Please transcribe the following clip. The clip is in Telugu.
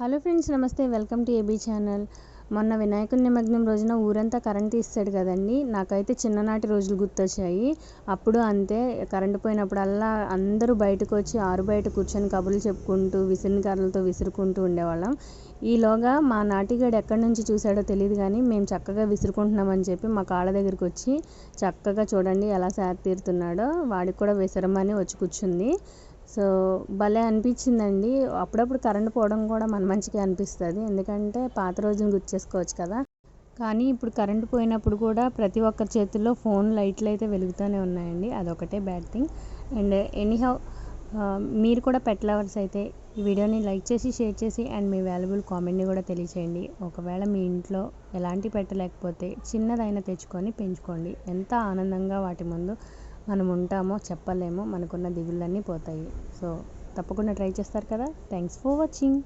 హలో ఫ్రెండ్స్, నమస్తే. Welcome to AB channel. మొన్న వినాయకుడి నిమగ్నం రోజున ఊరంతా కరెంట్ తీస్తాడు కదండి. నాకైతే చిన్ననాటి రోజులు గుర్తొచ్చాయి. అప్పుడు అంతే, కరెంటు పోయినప్పుడల్లా అందరూ బయటకు వచ్చి ఆరు బయట కూర్చొని కబుర్లు చెప్పుకుంటూ విసిరిన కర్రలతో విసురుకుంటూ ఉండేవాళ్ళం. ఈలోగా మా నాటిగాడు ఎక్కడి నుంచి చూశాడో తెలియదు కానీ మేము చక్కగా విసురుకుంటున్నామని చెప్పి మా కాళ్ళ దగ్గరికి వచ్చి చక్కగా చూడండి ఎలా సేద తీరుతున్నాడో, వాడికి కూడా విసరమని వచ్చి కూర్చుంది. సో భలే అనిపించిందండి. అప్పుడప్పుడు కరెంట్ పోవడం కూడా మన మంచిగా అనిపిస్తుంది, ఎందుకంటే పాత రోజులు గుర్తు చేసుకోవచ్చు కదా. కానీ ఇప్పుడు కరెంటు పోయినప్పుడు కూడా ప్రతి ఒక్కరి చేతుల్లో ఫోన్ లైట్లు అయితే వెలుగుతూనే ఉన్నాయండి. అదొకటే బ్యాడ్ థింగ్. అండ్ ఎనీహౌ, మీరు కూడా పెట్ లవర్స్ అయితే ఈ వీడియోని లైక్ చేసి, షేర్ చేసి అండ్ మీ వాల్యుబుల్ కామెంట్ని కూడా తెలియచేయండి. ఒకవేళ మీ ఇంట్లో ఎలాంటి పెట్ లేకపోతే చిన్నదైనా తెచ్చుకొని పెంచుకోండి. ఎంత ఆనందంగా వాటి ముందు మనం ఉంటామో చెప్పలేమో. మనకున్న దిగుళ్ళన్నీ పోతాయి. సో తప్పకుండా ట్రై చేస్తారు కదా. Thanks for watching.